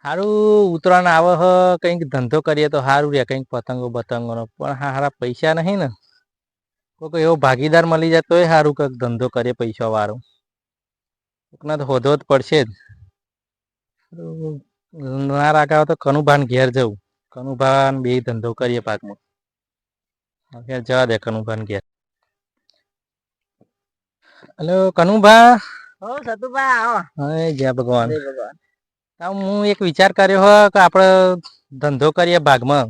હારું ઉતરાણ આવે હ કંઈક ધંધો કરીએ તો હારું રે કંઈક પતંગો બતંગોનો પણ હારા પૈસા નહીં ને કોઈ એવો ભાગીદાર મળી જાય તોય હારું કંઈક ધંધો કરીએ પૈસા વાળો કોકના તો હોધવો જ પડશે જ ના રાખાવ તો કનુભાન ઘેર જવું કનુભાન બે ધંધો કરીએ પાકમાં ઘેર જવા દે કનુભાન ઘેર હેલો કનુભા હો સતુભા આવો. હા જય ભગવાન. જય ભગવાન. હું એક વિચાર કર્યો હો કે આપડે ધંધો કરીએ ભાગમાં.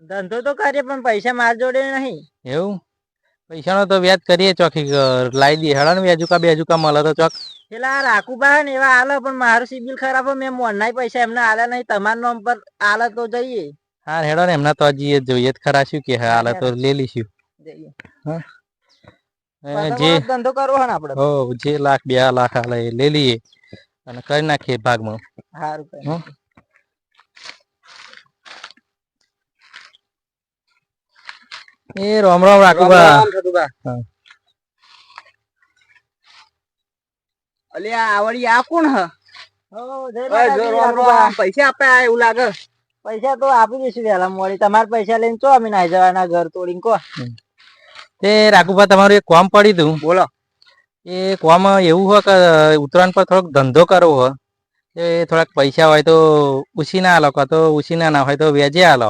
ધંધો તો કરીએ પણ પૈસા માર જોડે નહીં. એવું પૈસાનો તો વ્યાજ કરીએ ચોખી લાવી દઈએ હેડા ને વ્યાજુકા બેજુકા મળે તો ચોક. પેલા રાખુબા ને એવા આલે પણ મારું સિબિલ ખરાબ હો મેં મોનનાય પૈસા એમને આલ્યા નહીં તમારા નામ પર આલે તો જઈએ. હા હેડો ને એમના તો હજી જોઈએ જ ખરા શું કે હાલે તો લઈ લઈશું. જઈએ. હા જે ધંધો કરવો હે ને આપડે. હો જે લાખ 2 લાખ આલે એ લઈ લઈએ અને કરી નાખીએ ભાગમાં. સારું. એ રામ રામ રાખુબા. અલ્યા આવડી આ કોણ હ? પૈસા આપે એવું લાગે. પૈસા તો આપી દઈશું વેલા મોડી તમારે પૈસા લઈને ચો અમે નાઈ જવાના ઘર તોડીને કો. તે રાખુબા તમારું એક કામ પડી તું. બોલો. એ કામ એવું હોય કે ઉત્તરાયણ પર થોડોક ધંધો કરવો હોય એ થોડાક પૈસા હોય તો ઉછીના આલો કા તો ઉછીના ના હોય તો વ્યાજે આલો.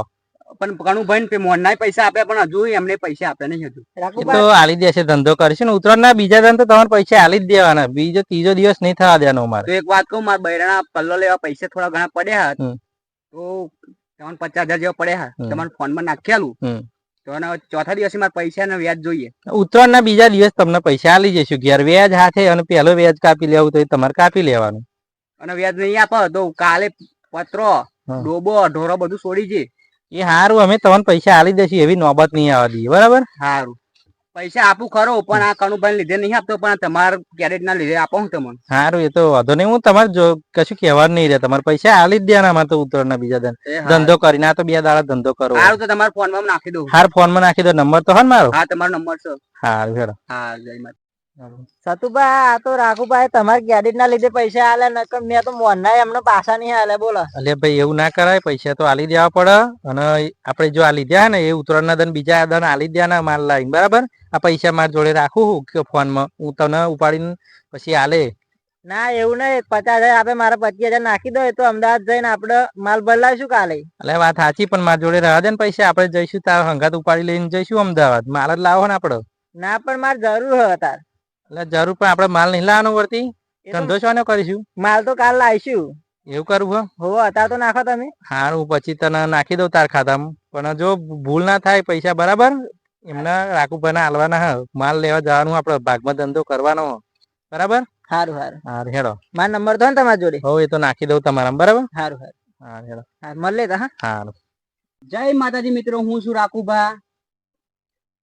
પણ કણુભાઈ ને મોનના પૈસા આપ્યા પણ હજુ એમને પૈસા આપ્યા નહીં હજુ. એ તો આલી દેશે ધંધો કરીશું ને ઉત્તરાયણ ના બીજા દિન તો તમારે પૈસા આલી જ દેવાના બીજો ત્રીજો દિવસ નહીં થવા દેવાનો અમારે. તો એક વાત કહું મારા બૈરાના પલ્લો લેવા પૈસા થોડા ઘણા પડ્યા તો તમને 50,000 જેવા પડ્યા તમારે ફોન માં નાખી આલું તો ચોથા દિવસે મારે પૈસા ને વ્યાજ જોઈએ. ઉત્તરાયણ ના બીજા દિવસ તમને પૈસા આલી જઈશું ઘેર વ્યાજ હાથે અને પેલો વ્યાજ કાપી લેવું તો તમારે કાપી લેવાનું. અને વ્યાજ નહીં આપો તો કાલે પત્રો ડોબો ઢોરો બધું છોડી છે. એ સારું અમે તમને પૈસા આલી દઈશું એવી નોબત નહીં આવવા દઈએ બરાબર. સારું પૈસા આપું ખરો પણ આ કનુભાઈ લીધે નહીં આપતો પણ તમારે ક્રેડિટ ના લીધે આપો હું તમને. સારું એ તો વાંધો નહીં હું તમારે જો કશું કહેવાનું નહીં રહે તમારે પૈસા આલી જ દેવાના અમારે તો ઉત્તરાયણ ના બીજા દિન ધંધો કરીને આ તો 2 દાડા ધંધો કરો. સારું તો તમારા ફોન માં નાખી દઉં. હાર ફોન માં નાખી દો નંબર તો હે મારો. હા તમારો નંબર છે. સારું હેડો. હા જય માતા. સતુભા આ તો રાખુભાઈ તમારે ક્રેડિટ ના લીધે પૈસા આલે નકર મેં તો મોનના એમને પાછા નહીં આલે બોલો. અલે ભાઈ એવું ના કરાય પૈસા તો આલી દેવા પડે અને આપણે જો આ લીધા ને એ ઉત્તરાયણ ના દિન બીજા દિન આલી દેવાના માલ લાવીને બરાબર. આ પૈસા મારા જોડે રાખું કે ફોન માં હું તમને ઉપાડીને પછી આલે. ના એવું નહીં 50,000 આપે મારા 25,000 નાખી દો તો અમદાવાદ જઈને આપડે માલ બદલાવીશું કાલે. એટલે વાત સાચી પણ મારા જોડે રહેવા દે ને પૈસા આપણે જઈશું તાર હંગાત ઉપાડી લઈને જઈશું અમદાવાદ માલ જ લાવો ને આપડે. ના પણ મારે જરૂર હોય તાર. એટલે જરૂર પણ આપડે માલ નહીં લાવવાનો વર્તી ધંધો છો ને કરીશું. માલ તો કાલ લાવીશું. એવું કરવું હો અત્યારે તો નાખો તમે. હારું પછી તને નાખી દઉં તાર ખાતામાં પણ જો ભૂલ ના થાય પૈસા બરાબર એમના રાખુભાઈ ના હાલવાના હ માલ લેવા જવાનું આપડે ભાગમાં ધંધો કરવાનો બરાબર. સારું હેડો મારો નંબર તો ને તમારી જોડે. હો એ તો નાખી દઉં તમારા બરાબર. સારું હેડો મળે તો. સારું જય માતાજી મિત્રો હું છું રાખુભા.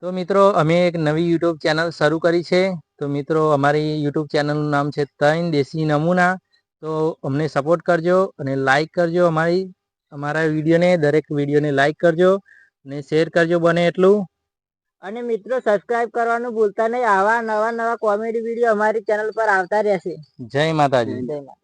તો મિત્રો અમે એક નવી યુટ્યુબ ચેનલ શરૂ કરી છે તો મિત્રો અમારી યુટ્યુબ ચેનલનું નામ છે 3 દેશી નમૂના. તો અમને સપોર્ટ કરજો અને લાઈક કરજો અમારા વિડીયોને દરેક વિડીયોને લાઈક કરજો અને શેર કરજો બને એટલું. અને મિત્રો સબસ્ક્રાઇબ કરવાનું ભૂલતા નહીં આવા નવા કોમેડી વિડીયો અમારી ચેનલ પર આવતા રહેશે. જય માતાજી. જય માતા.